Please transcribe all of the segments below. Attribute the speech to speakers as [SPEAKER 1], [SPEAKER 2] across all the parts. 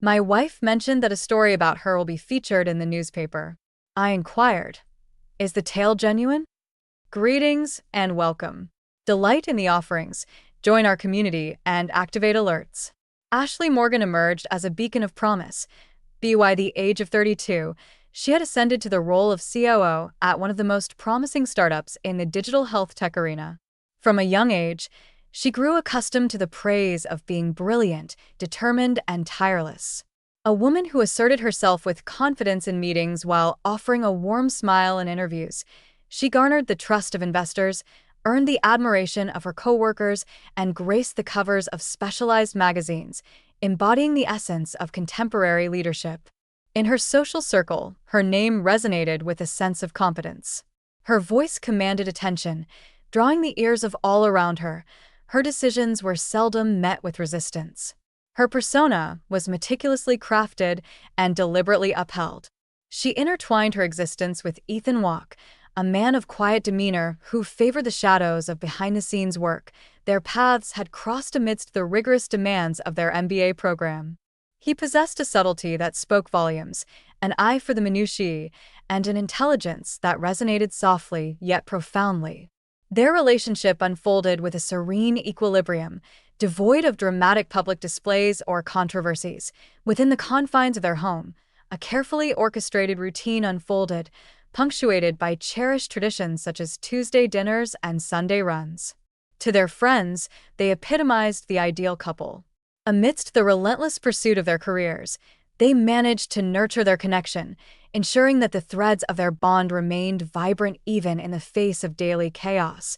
[SPEAKER 1] My wife mentioned that a story about her will be featured in the newspaper. I inquired, is the tale genuine? Greetings and welcome. Delight in the offerings, join our community, and activate alerts. Ashley Morgan emerged as a beacon of promise. By the age of 32, she had ascended to the role of COO at one of the most promising startups in the digital health tech arena. From a young age, she grew accustomed to the praise of being brilliant, determined, and tireless. A woman who asserted herself with confidence in meetings while offering a warm smile in interviews. She garnered the trust of investors, earned the admiration of her coworkers, and graced the covers of specialized magazines, embodying the essence of contemporary leadership. In her social circle, her name resonated with a sense of competence. Her voice commanded attention, drawing the ears of all around her. Her decisions were seldom met with resistance. Her persona was meticulously crafted and deliberately upheld. She intertwined her existence with Ethan Walk, a man of quiet demeanor who favored the shadows of behind-the-scenes work. Their paths had crossed amidst the rigorous demands of their MBA program. He possessed a subtlety that spoke volumes, an eye for the minutiae, and an intelligence that resonated softly yet profoundly. Their relationship unfolded with a serene equilibrium, devoid of dramatic public displays or controversies. Within the confines of their home, a carefully orchestrated routine unfolded, punctuated by cherished traditions such as Tuesday dinners and Sunday runs. To their friends, they epitomized the ideal couple. Amidst the relentless pursuit of their careers, they managed to nurture their connection, ensuring that the threads of their bond remained vibrant even in the face of daily chaos.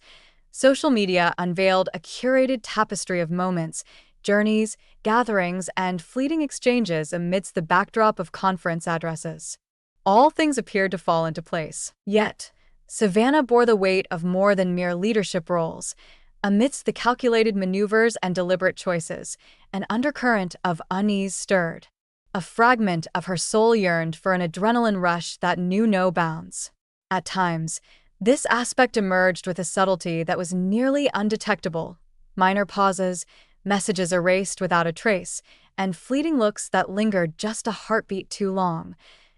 [SPEAKER 1] Social media unveiled a curated tapestry of moments, journeys, gatherings, and fleeting exchanges amidst the backdrop of conference addresses. All things appeared to fall into place. Yet, Savannah bore the weight of more than mere leadership roles. Amidst the calculated maneuvers and deliberate choices, an undercurrent of unease stirred. A fragment of her soul yearned for an adrenaline rush that knew no bounds. At times, this aspect emerged with a subtlety that was nearly undetectable. Minor pauses, messages erased without a trace, and fleeting looks that lingered just a heartbeat too long.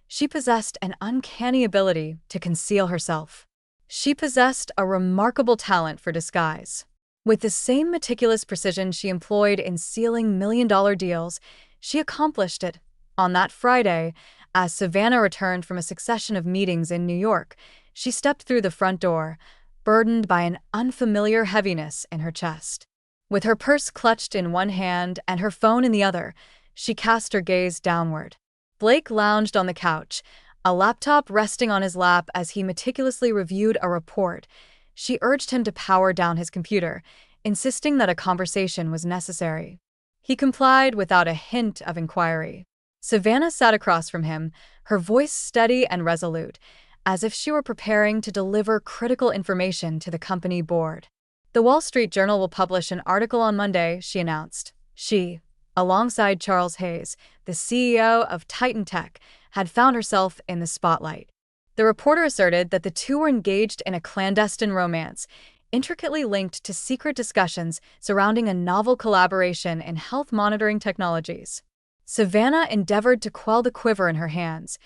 [SPEAKER 1] She possessed an uncanny ability to conceal herself. She possessed a remarkable talent for disguise. With the same meticulous precision she employed in sealing million-dollar deals, she accomplished it. On that Friday, as Savannah returned from a succession of meetings in New York, she stepped through the front door, burdened by an unfamiliar heaviness in her chest. With her purse clutched in one hand and her phone in the other, she cast her gaze downward. Blake lounged on the couch, a laptop resting on his lap as he meticulously reviewed a report. She urged him to power down his computer, insisting that a conversation was necessary. He complied without a hint of inquiry. Savannah sat across from him, her voice steady and resolute, as if she were preparing to deliver critical information to the company board. The Wall Street Journal will publish an article on Monday, she announced. She, alongside Charles Hayes, the CEO of Titan Tech, had found herself in the spotlight. The reporter asserted that the two were engaged in a clandestine romance, intricately linked to secret discussions surrounding a novel collaboration in health monitoring technologies. Savannah endeavored to quell the quiver in her hands.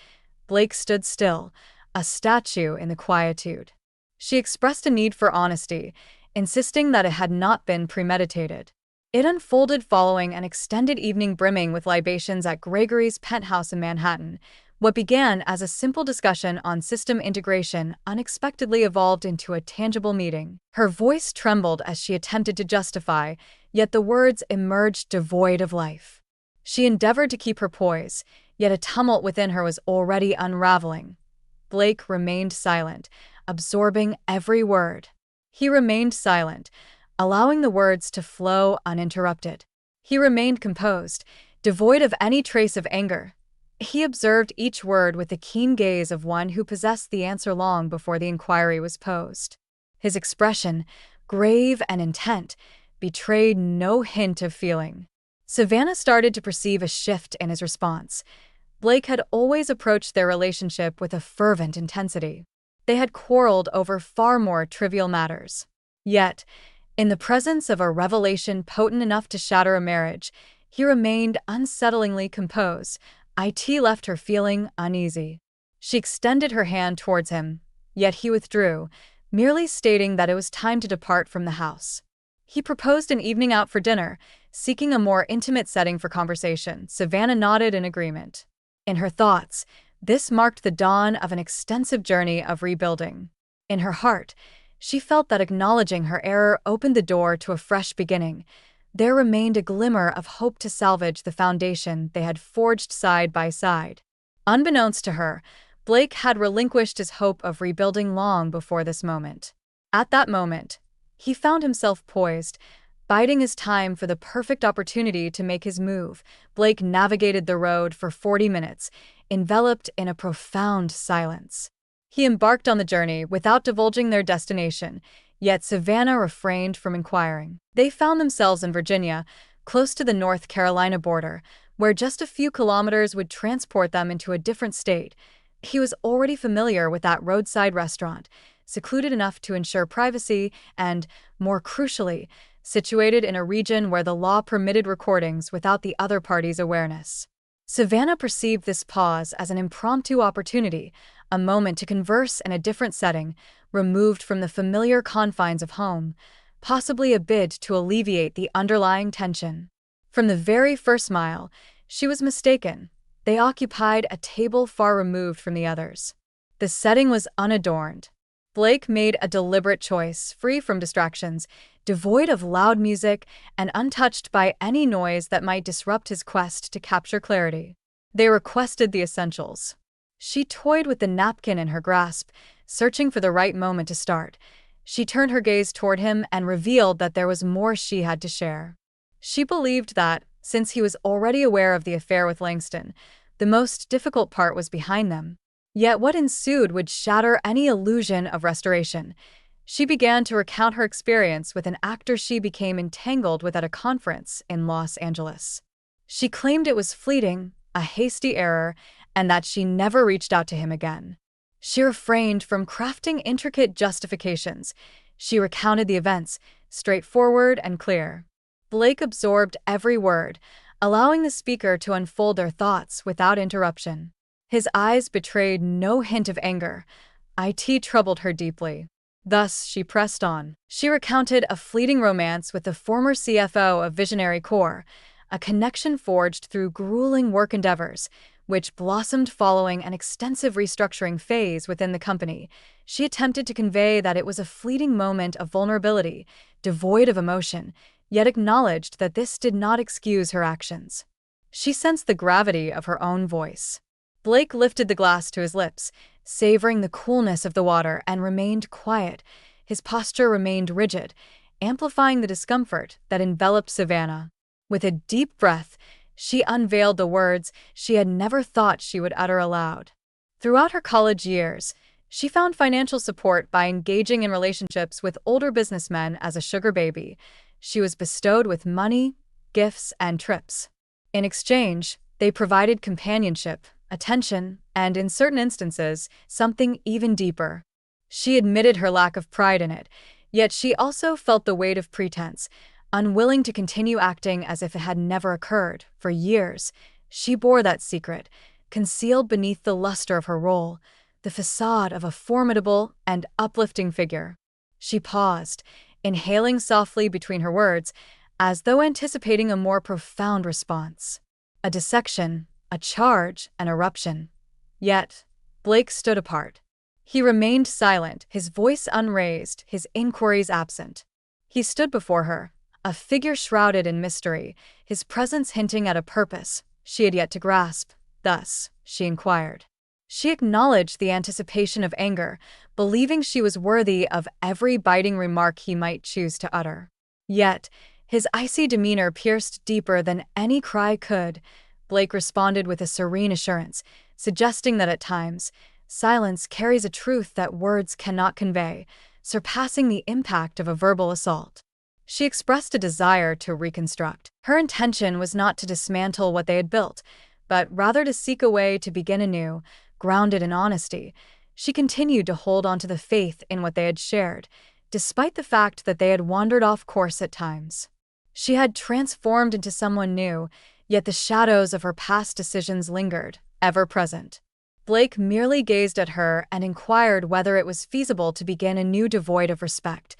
[SPEAKER 1] Blake stood still, a statue in the quietude. She expressed a need for honesty, insisting that it had not been premeditated. It unfolded following an extended evening brimming with libations at Gregory's penthouse in Manhattan. What began as a simple discussion on system integration unexpectedly evolved into a tangible meeting. Her voice trembled as she attempted to justify, yet the words emerged devoid of life. She endeavored to keep her poise, yet a tumult within her was already unraveling. Blake remained silent, absorbing every word. He remained silent, allowing the words to flow uninterrupted. He remained composed, devoid of any trace of anger. He observed each word with the keen gaze of one who possessed the answer long before the inquiry was posed. His expression, grave and intent, betrayed no hint of feeling. Savannah started to perceive a shift in his response. Blake had always approached their relationship with a fervent intensity. They had quarreled over far more trivial matters. Yet, in the presence of a revelation potent enough to shatter a marriage, he remained unsettlingly composed. It left her feeling uneasy. She extended her hand towards him, yet he withdrew, merely stating that it was time to depart from the house. He proposed an evening out for dinner, seeking a more intimate setting for conversation. Savannah nodded in agreement. In her thoughts, this marked the dawn of an extensive journey of rebuilding. In her heart, she felt that acknowledging her error opened the door to a fresh beginning. There remained a glimmer of hope to salvage the foundation they had forged side by side. Unbeknownst to her, Blake had relinquished his hope of rebuilding long before this moment. At that moment, he found himself poised, biding his time for the perfect opportunity to make his move. Blake navigated the road for 40 minutes, enveloped in a profound silence. He embarked on the journey without divulging their destination, yet Savannah refrained from inquiring. They found themselves in Virginia, close to the North Carolina border, where just a few kilometers would transport them into a different state. He was already familiar with that roadside restaurant, secluded enough to ensure privacy and, more crucially, situated in a region where the law permitted recordings without the other party's awareness. Savannah perceived this pause as an impromptu opportunity, a moment to converse in a different setting, removed from the familiar confines of home, possibly a bid to alleviate the underlying tension. From the very first mile, she was mistaken. They occupied a table far removed from the others. The setting was unadorned. Blake made a deliberate choice, free from distractions, devoid of loud music, and untouched by any noise that might disrupt his quest to capture clarity. They requested the essentials. She toyed with the napkin in her grasp, searching for the right moment to start. She turned her gaze toward him and revealed that there was more she had to share. She believed that, since he was already aware of the affair with Langston, the most difficult part was behind them. Yet what ensued would shatter any illusion of restoration. She began to recount her experience with an actor she became entangled with at a conference in Los Angeles. She claimed it was fleeting, a hasty error, and that she never reached out to him again. She refrained from crafting intricate justifications. She recounted the events, straightforward and clear. Blake absorbed every word, allowing the speaker to unfold their thoughts without interruption. His eyes betrayed no hint of anger. It troubled her deeply. Thus, she pressed on. She recounted a fleeting romance with the former CFO of Visionary Corps, a connection forged through grueling work endeavors, which blossomed following an extensive restructuring phase within the company. She attempted to convey that it was a fleeting moment of vulnerability, devoid of emotion, yet acknowledged that this did not excuse her actions. She sensed the gravity of her own voice. Blake lifted the glass to his lips, savoring the coolness of the water, and remained quiet. His posture remained rigid, amplifying the discomfort that enveloped Savannah. With a deep breath, she unveiled the words she had never thought she would utter aloud. Throughout her college years, she found financial support by engaging in relationships with older businessmen as a sugar baby. She was bestowed with money, gifts, and trips. In exchange, they provided companionship, attention, and, in certain instances, something even deeper. She admitted her lack of pride in it, yet she also felt the weight of pretense, unwilling to continue acting as if it had never occurred. For years, she bore that secret, concealed beneath the luster of her role, the facade of a formidable and uplifting figure. She paused, inhaling softly between her words, as though anticipating a more profound response. A dissection, a charge, an eruption. Yet, Blake stood apart. He remained silent, his voice unraised, his inquiries absent. He stood before her, a figure shrouded in mystery, his presence hinting at a purpose she had yet to grasp. Thus, she inquired. She acknowledged the anticipation of anger, believing she was worthy of every biting remark he might choose to utter. Yet, his icy demeanor pierced deeper than any cry could. Blake responded with a serene assurance, suggesting that at times, silence carries a truth that words cannot convey, surpassing the impact of a verbal assault. She expressed a desire to reconstruct. Her intention was not to dismantle what they had built, but rather to seek a way to begin anew, grounded in honesty. She continued to hold on to the faith in what they had shared, despite the fact that they had wandered off course at times. She had transformed into someone new, yet the shadows of her past decisions lingered, ever present. Blake merely gazed at her and inquired whether it was feasible to begin anew devoid of respect.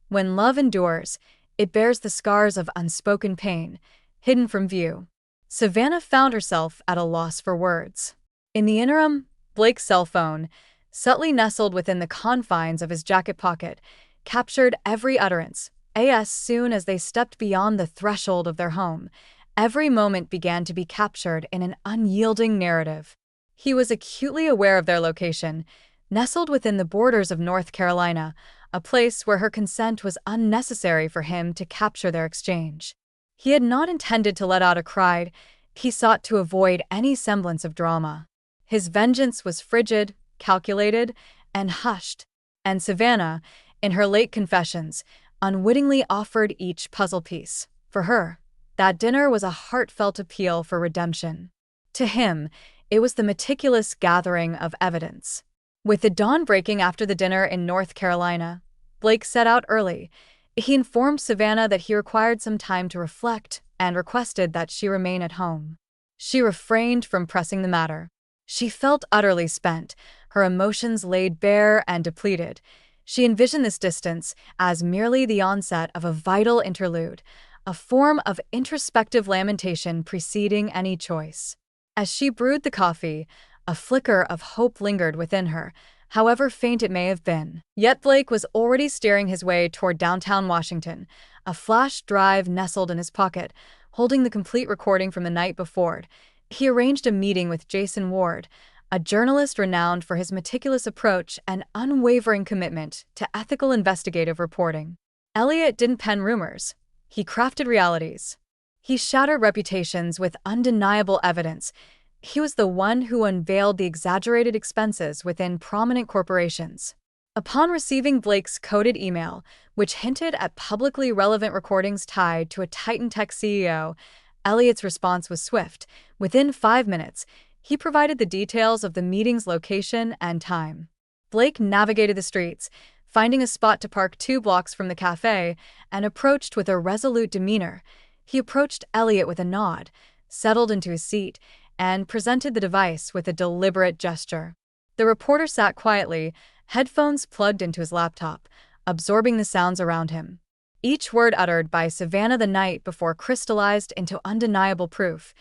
[SPEAKER 1] When love endures, it bears the scars of unspoken pain, hidden from view. Savannah found herself at a loss for words. In the interim, Blake's cell phone, subtly nestled within the confines of his jacket pocket, captured every utterance. As soon as they stepped beyond the threshold of their home, every moment began to be captured in an unyielding narrative. He was acutely aware of their location, nestled within the borders of North Carolina, a place where her consent was unnecessary for him to capture their exchange. He had not intended to let out a cry. He sought to avoid any semblance of drama. His vengeance was frigid, calculated, and hushed, and Savannah, in her late confessions, unwittingly offered each puzzle piece. For her, that dinner was a heartfelt appeal for redemption. To him, it was the meticulous gathering of evidence. With the dawn breaking after the dinner in North Carolina, Blake set out early. He informed Savannah that he required some time to reflect and requested that she remain at home. She refrained from pressing the matter. She felt utterly spent, her emotions laid bare and depleted. She envisioned this distance as merely the onset of a vital interlude, a form of introspective lamentation preceding any choice. As she brewed the coffee, a flicker of hope lingered within her, however faint it may have been. Yet Blake was already steering his way toward downtown Washington, a flash drive nestled in his pocket, holding the complete recording from the night before. He arranged a meeting with Jason Ward, a journalist renowned for his meticulous approach and unwavering commitment to ethical investigative reporting. Elliot didn't pen rumors. He crafted realities. He shattered reputations with undeniable evidence. He was the one who unveiled the exaggerated expenses within prominent corporations. Upon receiving Blake's coded email, which hinted at publicly relevant recordings tied to a Titan Tech CEO, Elliot's response was swift. Within 5 minutes, he provided the details of the meeting's location and time. Blake navigated the streets, finding a spot to park 2 blocks from the cafe, and approached with a resolute demeanor. He approached Elliot with a nod, settled into his seat, and presented the device with a deliberate gesture. The reporter sat quietly, headphones plugged into his laptop, absorbing the sounds around him. Each word uttered by Savannah the night before crystallized into undeniable proof.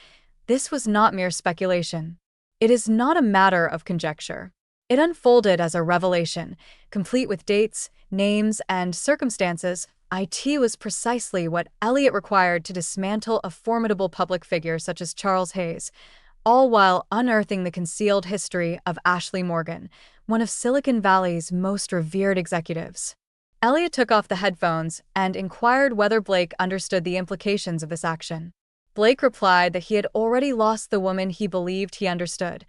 [SPEAKER 1] This was not mere speculation. It is not a matter of conjecture. It unfolded as a revelation, complete with dates, names, and circumstances. It was precisely what Elliot required to dismantle a formidable public figure such as Charles Hayes, all while unearthing the concealed history of Ashley Morgan, one of Silicon Valley's most revered executives. Elliot took off the headphones and inquired whether Blake understood the implications of this action. Blake replied that he had already lost the woman he believed he understood.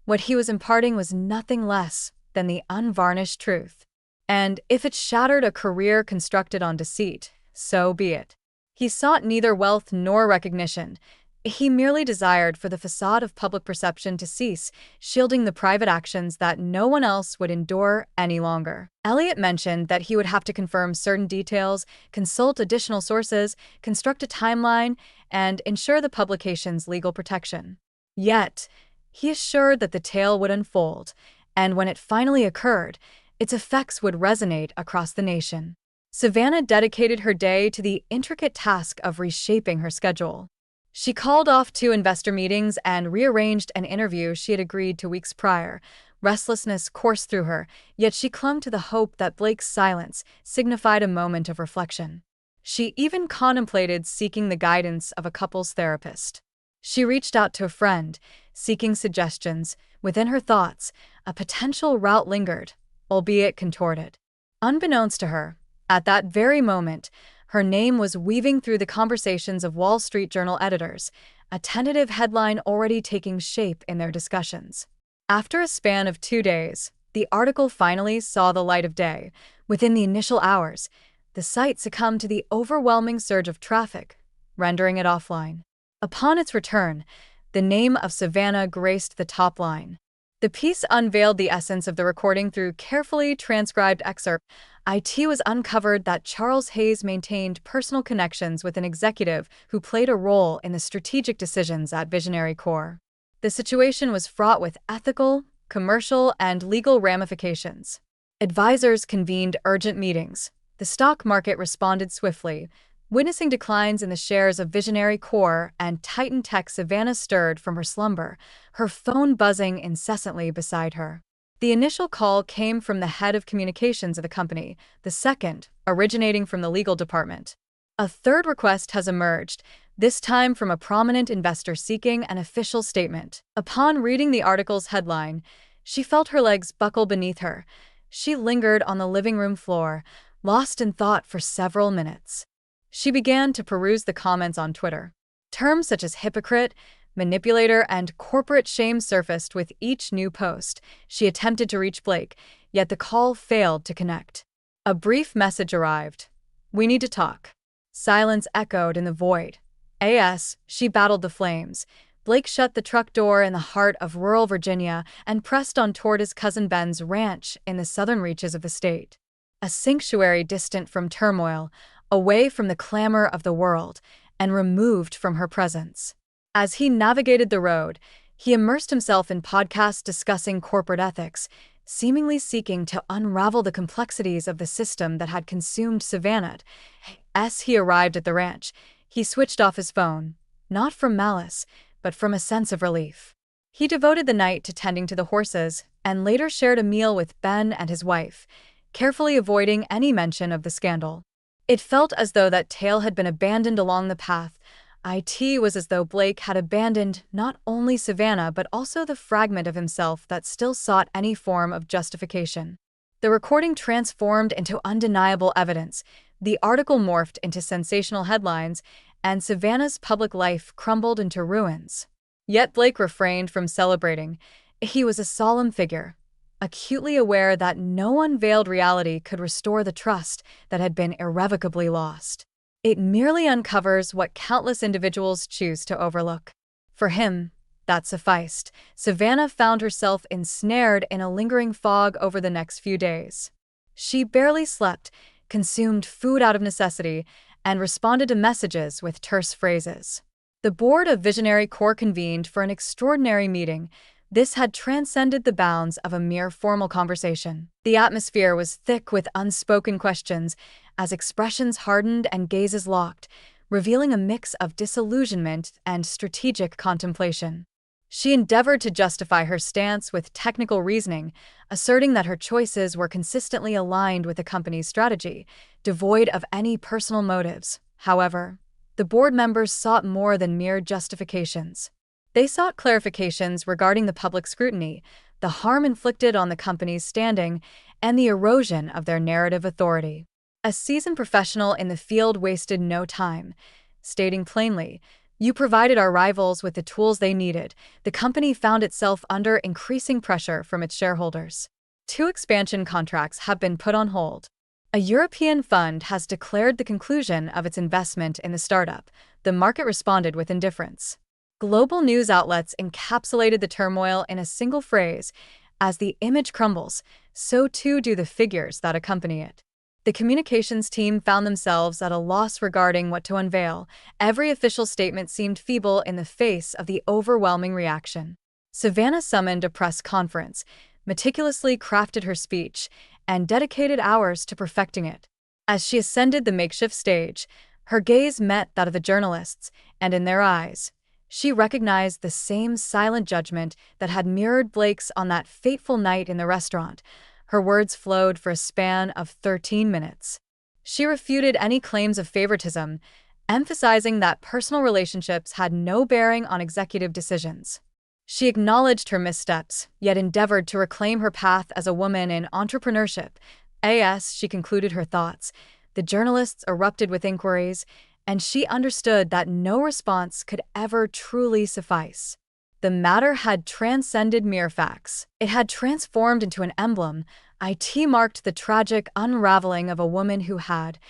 [SPEAKER 1] What he was imparting was nothing less than the unvarnished truth. And if it shattered a career constructed on deceit, so be it. He sought neither wealth nor recognition. He merely desired for the facade of public perception to cease, shielding the private actions that no one else would endure any longer. Elliot mentioned that he would have to confirm certain details, consult additional sources, construct a timeline, and ensure the publication's legal protection. Yet, he assured that the tale would unfold, and when it finally occurred, its effects would resonate across the nation. Savannah dedicated her day to the intricate task of reshaping her schedule. She called off 2 investor meetings and rearranged an interview she had agreed to weeks prior. Restlessness coursed through her, yet she clung to the hope that Blake's silence signified a moment of reflection. She even contemplated seeking the guidance of a couples therapist. She reached out to a friend, seeking suggestions. Within her thoughts, a potential route lingered, albeit contorted. Unbeknownst to her, at that very moment, her name was weaving through the conversations of Wall Street Journal editors, a tentative headline already taking shape in their discussions. After a span of 2 days, the article finally saw the light of day. Within the initial hours, the site succumbed to the overwhelming surge of traffic, rendering it offline. Upon its return, the name of Savannah graced the top line. The piece unveiled the essence of the recording through carefully transcribed excerpt. It was uncovered that Charles Hayes maintained personal connections with an executive who played a role in the strategic decisions at Visionary Core. The situation was fraught with ethical, commercial, and legal ramifications. Advisors convened urgent meetings. The stock market responded swiftly, witnessing declines in the shares of Visionary Core and Titan Tech. Savannah stirred from her slumber, her phone buzzing incessantly beside her. The initial call came from the head of communications of the company, the second, originating from the legal department. A third request has emerged, this time from a prominent investor seeking an official statement. Upon reading the article's headline, she felt her legs buckle beneath her. She lingered on the living room floor, lost in thought for several minutes. She began to peruse the comments on Twitter. Terms such as hypocrite, manipulator, and corporate shame surfaced with each new post. She attempted to reach Blake, yet the call failed to connect. A brief message arrived. "We need to talk." Silence echoed in the void. She battled the flames. Blake shut the truck door in the heart of rural Virginia and pressed on toward his cousin Ben's ranch in the southern reaches of the state. A sanctuary distant from turmoil, away from the clamor of the world, and removed from her presence. As he navigated the road, he immersed himself in podcasts discussing corporate ethics, seemingly seeking to unravel the complexities of the system that had consumed Savannah. As he arrived at the ranch, he switched off his phone, not from malice, but from a sense of relief. He devoted the night to tending to the horses and later shared a meal with Ben and his wife, carefully avoiding any mention of the scandal. It felt as though that tale had been abandoned along the path. It was as though Blake had abandoned not only Savannah but also the fragment of himself that still sought any form of justification. The recording transformed into undeniable evidence, the article morphed into sensational headlines, and Savannah's public life crumbled into ruins. Yet Blake refrained from celebrating. He was a solemn figure, acutely aware that no unveiled reality could restore the trust that had been irrevocably lost. It merely uncovers what countless individuals choose to overlook. For him, that sufficed. Savannah found herself ensnared in a lingering fog over the next few days. She barely slept, consumed food out of necessity, and responded to messages with terse phrases. The board of Visionary Core convened for an extraordinary meeting. This had transcended the bounds of a mere formal conversation. The atmosphere was thick with unspoken questions, as expressions hardened and gazes locked, revealing a mix of disillusionment and strategic contemplation. She endeavored to justify her stance with technical reasoning, asserting that her choices were consistently aligned with the company's strategy, devoid of any personal motives. However, the board members sought more than mere justifications. They sought clarifications regarding the public scrutiny, the harm inflicted on the company's standing, and the erosion of their narrative authority. A seasoned professional in the field wasted no time, stating plainly, "You provided our rivals with the tools they needed." The company found itself under increasing pressure from its shareholders. 2 expansion contracts have been put on hold. A European fund has declared the conclusion of its investment in the startup. The market responded with indifference. Global news outlets encapsulated the turmoil in a single phrase: "As the image crumbles, so too do the figures that accompany it." The communications team found themselves at a loss regarding what to unveil. Every official statement seemed feeble in the face of the overwhelming reaction. Savannah summoned a press conference, meticulously crafted her speech, and dedicated hours to perfecting it. As she ascended the makeshift stage, her gaze met that of the journalists, and in their eyes, she recognized the same silent judgment that had mirrored Blake's on that fateful night in the restaurant. Her words flowed for a span of 13 minutes. She refuted any claims of favoritism, emphasizing that personal relationships had no bearing on executive decisions. She acknowledged her missteps, yet endeavored to reclaim her path as a woman in entrepreneurship. As she concluded her thoughts, the journalists erupted with inquiries, and she understood that no response could ever truly suffice. The matter had transcended mere facts. It had transformed into an emblem. It marked the tragic unraveling of a woman who had,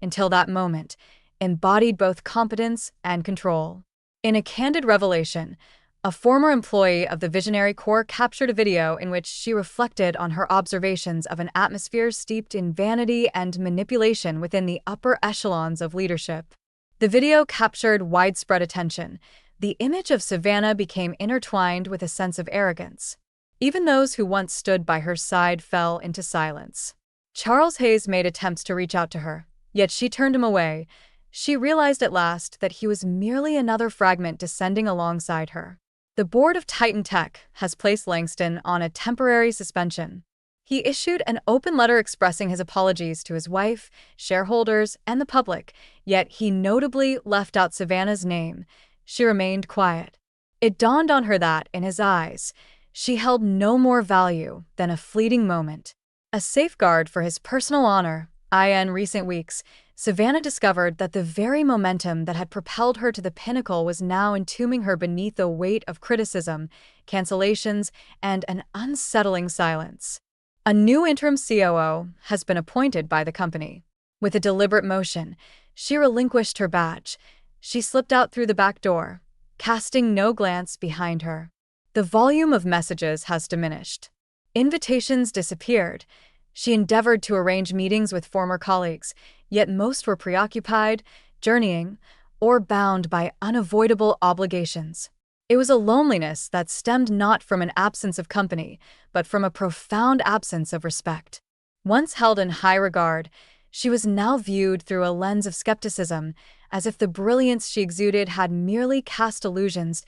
[SPEAKER 1] until that moment, embodied both competence and control. In a candid revelation, A former employee of the Visionary Corps captured a video in which she reflected on her observations of an atmosphere steeped in vanity and manipulation within the upper echelons of leadership. The video captured widespread attention. The image of Savannah became intertwined with a sense of arrogance. Even those who once stood by her side fell into silence. Charles Hayes made attempts to reach out to her, yet she turned him away. She realized at last that he was merely another fragment descending alongside her. The board of Titan Tech has placed Langston on a temporary suspension. He issued an open letter expressing his apologies to his wife, shareholders, and the public, yet he notably left out Savannah's name. She remained quiet. It dawned on her that, in his eyes, she held no more value than a fleeting moment. A safeguard for his personal honor. In recent weeks, Savannah discovered that the very momentum that had propelled her to the pinnacle was now entombing her beneath the weight of criticism, cancellations, and an unsettling silence. A new interim COO has been appointed by the company. With a deliberate motion, she relinquished her badge. She slipped out through the back door, casting no glance behind her. The volume of messages has diminished. Invitations disappeared. She endeavored to arrange meetings with former colleagues, yet most were preoccupied, journeying, or bound by unavoidable obligations. It was a loneliness that stemmed not from an absence of company, but from a profound absence of respect. Once held in high regard, she was now viewed through a lens of skepticism, as if the brilliance she exuded had merely cast illusions.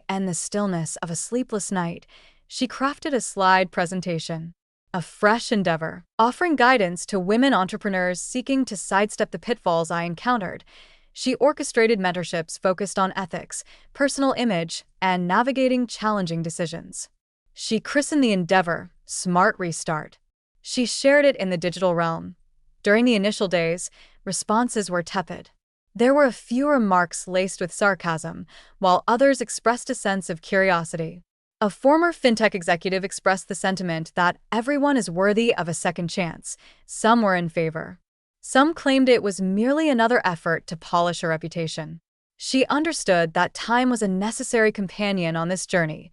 [SPEAKER 1] In the stillness of a sleepless night, she crafted a slide presentation. A fresh endeavor, offering guidance to women entrepreneurs seeking to sidestep the pitfalls I encountered. She orchestrated mentorships focused on ethics, personal image, and navigating challenging decisions. She christened the endeavor Smart Restart. She shared it in the digital realm. During the initial days, responses were tepid. There were a few remarks laced with sarcasm, while others expressed a sense of curiosity. A former fintech executive expressed the sentiment that everyone is worthy of a second chance. Some were in favor. Some claimed it was merely another effort to polish her reputation. She understood that time was a necessary companion on this journey,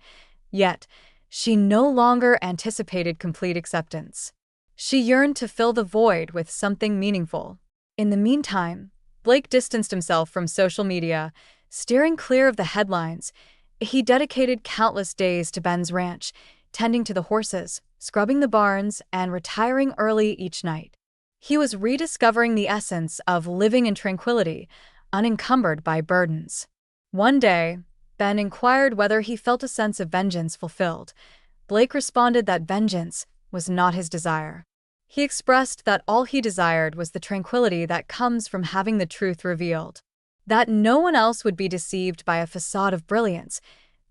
[SPEAKER 1] yet she no longer anticipated complete acceptance. She yearned to fill the void with something meaningful. In the meantime, Blake distanced himself from social media, steering clear of the headlines. He dedicated countless days to Ben's ranch, tending to the horses, scrubbing the barns, and retiring early each night. He was rediscovering the essence of living in tranquility, unencumbered by burdens. One day, Ben inquired whether he felt a sense of vengeance fulfilled. Blake responded that vengeance was not his desire. He expressed that all he desired was the tranquility that comes from having the truth revealed. That no one else would be deceived by a facade of brilliance.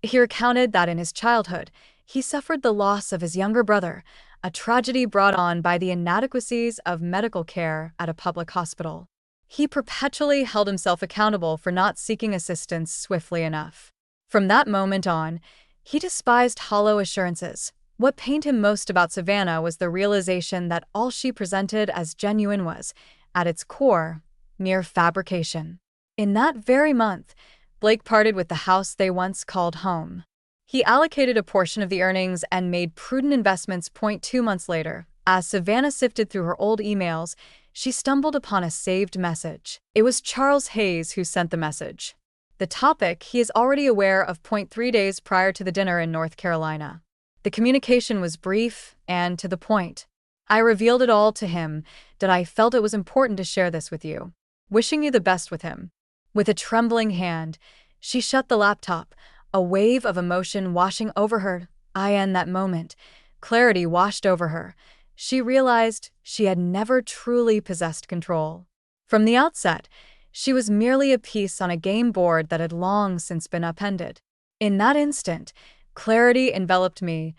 [SPEAKER 1] He recounted that in his childhood, he suffered the loss of his younger brother, a tragedy brought on by the inadequacies of medical care at a public hospital. He perpetually held himself accountable for not seeking assistance swiftly enough. From that moment on, he despised hollow assurances. What pained him most about Savannah was the realization that all she presented as genuine was, at its core, mere fabrication. In that very month, Blake parted with the house they once called home. He allocated a portion of the earnings and made prudent investments. 2 months later, as Savannah sifted through her old emails, she stumbled upon a saved message. It was Charles Hayes who sent the message. The topic he is already aware of. 3 days prior to the dinner in North Carolina. The communication was brief and to the point. I revealed it all to him, that I felt it was important to share this with you. Wishing you the best with him. With a trembling hand, she shut the laptop, a wave of emotion washing over her. In that moment, clarity washed over her. She realized she had never truly possessed control. From the outset, she was merely a piece on a game board that had long since been upended. In that instant, clarity enveloped me.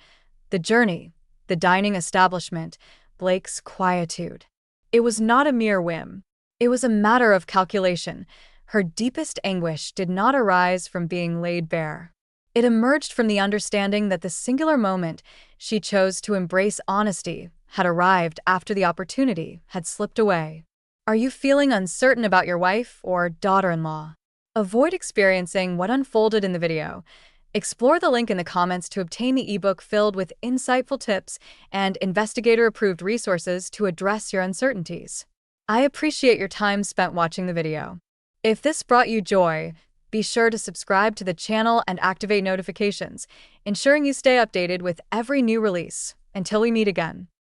[SPEAKER 1] The journey, the dining establishment, Blake's quietude. It was not a mere whim. It was a matter of calculation. Her deepest anguish did not arise from being laid bare. It emerged from the understanding that the singular moment she chose to embrace honesty had arrived after the opportunity had slipped away. Are you feeling uncertain about your wife or daughter-in-law? Avoid experiencing what unfolded in the video. Explore the link in the comments to obtain the ebook filled with insightful tips and investigator-approved resources to address your uncertainties. I appreciate your time spent watching the video. If this brought you joy, be sure to subscribe to the channel and activate notifications, ensuring you stay updated with every new release. Until we meet again.